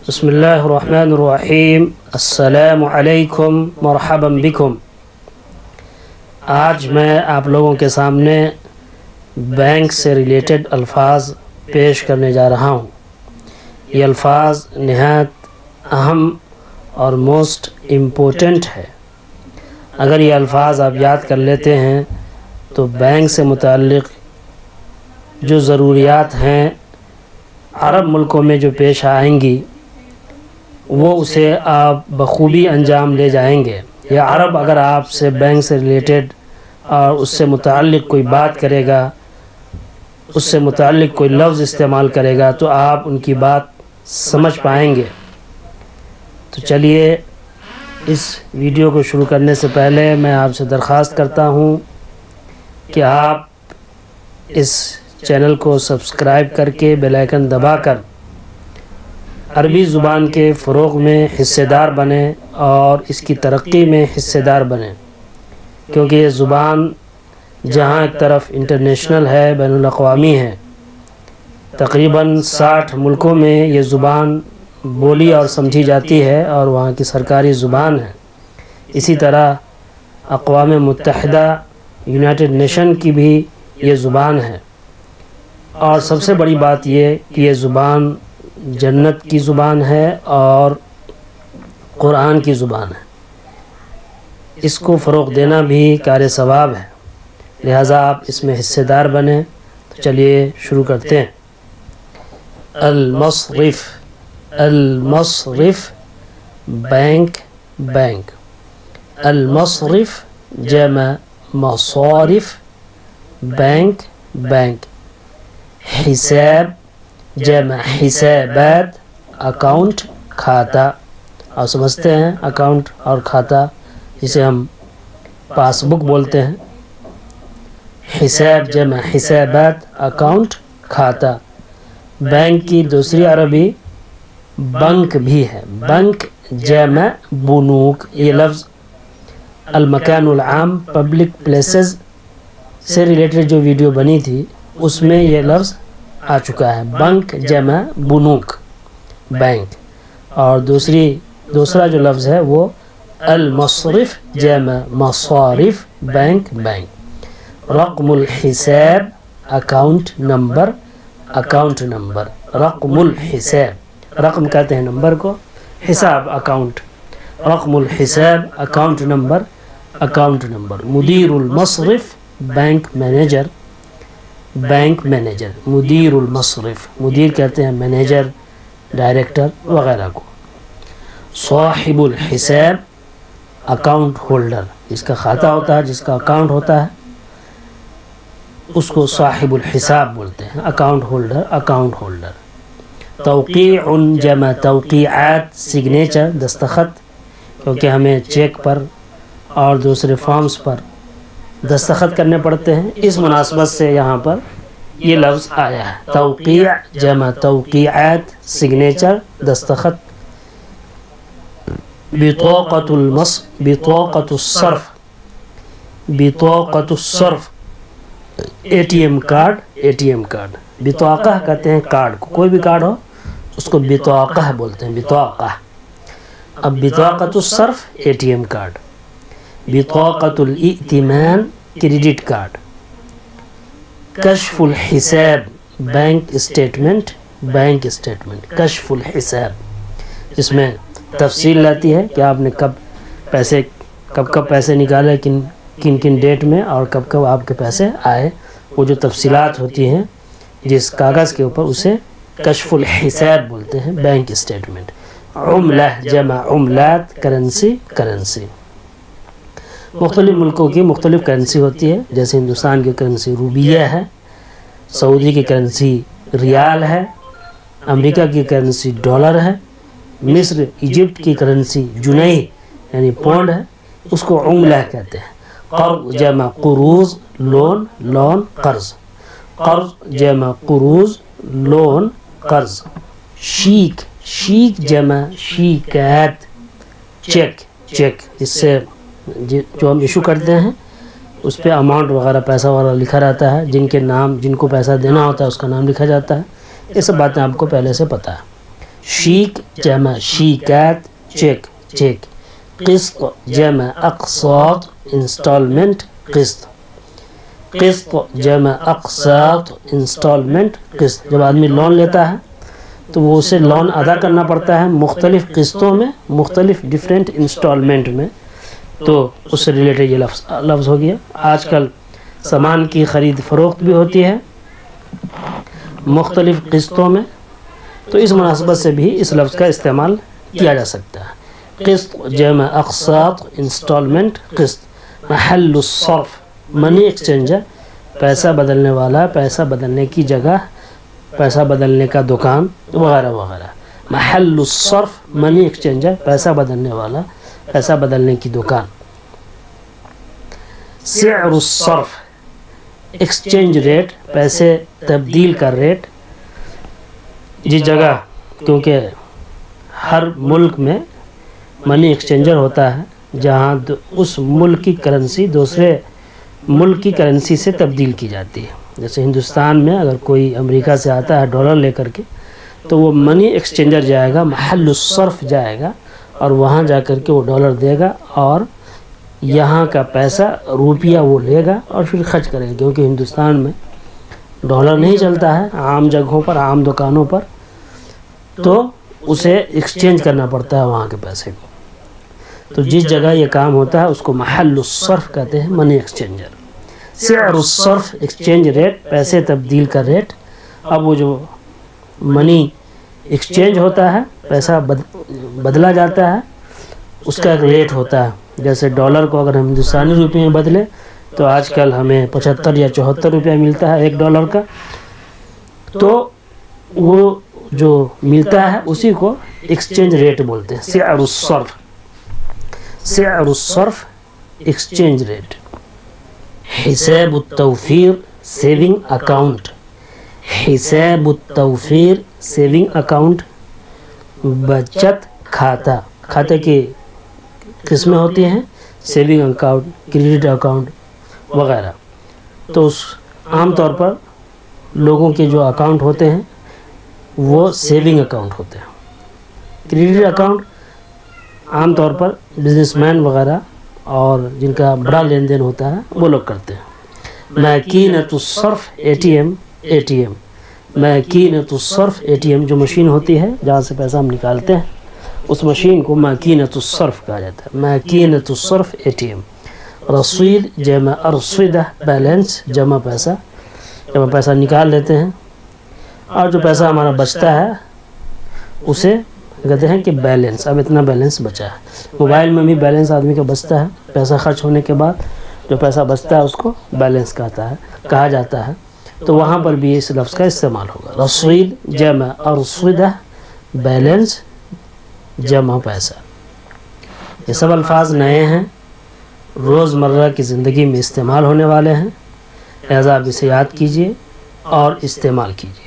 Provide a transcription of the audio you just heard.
بسم اللہ الرحمن الرحیم۔ السلام علیکم مرحبا بکم۔ آج میں آپ لوگوں کے سامنے بینک سے ریلیٹڈ الفاظ پیش کرنے جا رہا ہوں۔ یہ الفاظ نہایت اہم اور موسٹ امپورٹنٹ ہے۔ اگر یہ الفاظ آپ یاد کر لیتے ہیں تو بینک سے متعلق جو ضروریات ہیں عرب ملکوں میں جو پیش آئیں گی وہ اسے آپ بخوبی انجام لے جائیں گے۔ یا عرب اگر آپ سے بینک سے ریلیٹڈ اور اس سے متعلق کوئی بات کرے گا، اس سے متعلق کوئی لفظ استعمال کرے گا تو آپ ان کی بات سمجھ پائیں گے۔ تو چلیے اس ویڈیو کو شروع کرنے سے پہلے میں آپ سے درخواست کرتا ہوں کہ آپ اس چینل کو سبسکرائب کر کے بیل آئیکن دبا کر عربی زبان کے فروغ میں حصہ دار بنیں اور اس کی ترقی میں حصہ دار بنیں، کیونکہ یہ زبان جہاں ایک طرف انٹرنیشنل ہے، بین الاقوامی ہے، تقریباً 60 ملکوں میں یہ زبان بولی اور سمجھی جاتی ہے اور وہاں کی سرکاری زبان ہے۔ اسی طرح اقوام متحدہ یونائٹڈ نیشن کی بھی یہ زبان ہے، اور سب سے بڑی بات یہ کہ یہ زبان جنت کی زبان ہے اور قرآن کی زبان ہے۔ اس کو فروغ دینا بھی کار ثواب ہے، لہٰذا آپ اس میں حصہ دار بنیں۔ تو چلیے شروع کرتے ہیں۔ المصرف، المصرف بینک، بینک۔ المصرف جمع مصارف، بینک، بینک۔ حساب جمع حسابات، اکاؤنٹ، کھاتا۔ اور سمجھتے ہیں اکاؤنٹ اور کھاتا جسے ہم پاس بک بولتے ہیں۔ حساب جمع حسابات، اکاؤنٹ، کھاتا۔ بینک کی دوسری عربی بنک بھی ہے، بنک جمع بنوک۔ یہ لفظ المکان العام، پبلک پلیسز سے ریلیٹڈ جو ویڈیو بنی تھی اس میں یہ لفظ آ چکا ہے، بنک جمع بنوک، بینک۔ اور دوسرا جو لفظ ہے وہ المصرف جمع مصارف، بینک، بینک۔ رقم الحساب اکاؤنٹ نمبر، اکاؤنٹ نمبر۔ رقم الحساب، رقم کہتے ہیں نمبر کو، حساب اکاؤنٹ۔ رقم الحساب اکاؤنٹ نمبر، اکاؤنٹ نمبر۔ مدیر المصرف بینک مینیجر، بینک مینیجر۔ مدیر المصرف، مدیر کہتے ہیں مینیجر، ڈائریکٹر وغیرہ کو۔ صاحب الحساب اکاؤنٹ ہولڈر، جس کا کھاتہ ہوتا ہے، جس کا اکاؤنٹ ہوتا ہے اس کو صاحب الحساب بولتے ہیں، اکاؤنٹ ہولڈر، اکاؤنٹ ہولڈر۔ توقیع جمع توقیعات، سگنیچر، دستخط، کیونکہ ہمیں چیک پر اور دوسرے فارمز پر دستخط کرنے پڑتے ہیں، اس مناسبت سے یہاں پر یہ لفظ آیا ہے۔ توقیع جمع توقیعات، سگنیچر، دستخط۔ بطاقۃ بطاقۃ الصرف، بطاقۃ الصرف، A T M card, A T M card. بطاقہ کہتے ہیں کارڈ کو، کوئی بھی کارڈ ہو اس کو بطاقہ بولتے ہیں، بطاقہ۔ اب بطاقۃ الصرف اے ٹی ایم کارڈ۔ بطاقۃ الائتمان کریڈٹ کارڈ۔ کشف الحساب بینک اسٹیٹمنٹ، بینک اسٹیٹمنٹ۔ کشف الحساب، جس میں تفصیل لاتی ہے کہ آپ نے کب پیسے نکالے، کن کن ڈیٹ میں، اور کب آپ کے پیسے آئے، وہ جو تفصیلات ہوتی ہیں جس کاغذ کے اوپر، اسے کشف الحساب بولتے ہیں، بینک اسٹیٹمنٹ۔ عملہ جمع عملات، کرنسی، کرنسی۔ مختلف ملکوں کی مختلف کرنسی ہوتی ہے، جیسے ہندوستان کی کرنسی روپیہ ہے، سعودی کی کرنسی ریال ہے، امریکہ کی کرنسی ڈالر ہے، مصر ایجپٹ کی کرنسی جنیح یعنی پونڈ ہے، اس کو عملہ کہتے ہیں۔ قرض جمع قروض، لون، لون، قرض۔ قرض جمع قروض، لون، قرض۔ شیک، شیک جمع شیکات، چیک، چیک، اس سے جو ہم ایشو کرتے ہیں اس پہ اماؤنٹ وغیرہ، پیسہ وغیرہ لکھا رہتا ہے، جن کے نام، جن کو پیسہ دینا ہوتا ہے اس کا نام لکھا جاتا ہے۔ یہ سب باتیں آپ کو پہلے سے پتہ ہے۔ شیک جمع شیکات چیک چیک، قسط جمع اقساط انسٹالمنٹ قسط، قسط جمع اقساط انسٹالمنٹ قسط۔ جب آدمی لون لیتا ہے تو وہ اسے لون ادا کرنا پڑتا ہے مختلف قسطوں میں، مختلف ڈیفرنٹ انسٹالمنٹ میں، تو اس سے ریلیٹڈ یہ لفظ ہو گیا۔ آج کل سامان کی خرید فروخت بھی ہوتی ہے مختلف قسطوں میں، تو اس مناسبت سے بھی اس لفظ کا استعمال کیا جا سکتا ہے۔ قسط جمع اقساط انسٹالمنٹ قسط۔ محل الصرف منی ایکسچینجر، پیسہ بدلنے والا، پیسہ بدلنے کی جگہ، پیسہ بدلنے کا دکان وغیرہ وغیرہ۔ محل الصرف منی ایکسچینجر، پیسہ بدلنے والا، پیسہ بدلنے کی دکان۔ سعر الصرف ایکسچینج ریٹ، پیسے تبدیل کا ریٹ۔ جس جگہ، کیونکہ ہر ملک میں منی ایکسچینجر ہوتا ہے جہاں اس ملک کی کرنسی دوسرے ملک کی کرنسی سے تبدیل کی جاتی ہے۔ جیسے ہندوستان میں اگر کوئی امریکہ سے آتا ہے ڈالر لے کر کے، تو وہ منی ایکسچینجر جائے گا، محل الصرف جائے گا، اور وہاں جا کر کے وہ ڈالر دے گا، اور یہاں کا پیسہ روپیہ وہ لے گا اور پھر خرچ کرے گا، کیونکہ ہندوستان میں ڈالر نہیں چلتا ہے عام جگہوں پر، عام دکانوں پر، تو اسے ایکسچینج کرنا پڑتا ہے وہاں کے پیسے کو۔ تو جس جگہ یہ کام ہوتا ہے اس کو محل الصرف کہتے ہیں، منی ایکسچینجر۔ سعر الصرف ایکسچینج ریٹ، پیسے تبدیل کا ریٹ۔ اب وہ جو منی ایکسچینج ہوتا ہے، پیسہ بدلا جاتا ہے، اس کا ایک ریٹ ہوتا ہے۔ جیسے ڈالر کو اگر ہم ہندوستانی روپے میں بدلیں تو آج کل ہمیں 75 یا 74 روپیہ ملتا ہے ایک ڈالر کا، تو وہ جو ملتا ہے اسی کو ایکسچینج ریٹ بولتے ہیں، سعر الصرف۔ سعر الصرف ایکسچینج ریٹ۔ حساب التوفیر سیونگ اکاؤنٹ، حساب التوفیر سیونگ اکاؤنٹ، بچت کھاتا۔ کھاتے کی قسمیں ہوتی ہیں، سیونگ اکاؤنٹ، کریڈٹ اکاؤنٹ وغیرہ۔ تو عام طور پر لوگوں کے جو اکاؤنٹ ہوتے ہیں وہ سیونگ اکاؤنٹ ہوتے ہیں۔ کریڈٹ اکاؤنٹ عام طور پر بزنس مین وغیرہ اور جن کا بڑا لین دین ہوتا ہے وہ لوگ کرتے ہیں۔ ماکینۃ الصرف A T M, A T M, ماکینۃ الصرف اے ٹی ایم جو مشین ہوتی ہے جہاں سے پیسہ ہم نکالتے ہیں، اس مشین کو ماکینۃ الصرف کہا جاتا ہے، ماکینۃ الصرف اے ٹی ایم۔ رصید جمع ارصدہ، بیلنس جمع پیسہ، جب ہم پیسہ نکال لیتے ہیں اور جو پیسہ ہمارا بچتا ہے اسے کہتے ہیں کہ بیلنس، اب اتنا بیلنس بچا ہے۔ موبائل میں بھی بیلنس آدمی کا بچتا ہے، پیسہ خرچ ہونے کے بعد جو پیسہ بچتا ہے اس کو بیلنس کہا جاتا ہے، تو وہاں پر بھی اس لفظ کا استعمال ہوگا۔ رصید جمع ارصدہ، بیلنس جمع پیسہ۔ یہ سب الفاظ نئے ہیں، روزمرہ کی زندگی میں استعمال ہونے والے ہیں، لہذا آپ اسے یاد کیجئے اور استعمال کیجئے۔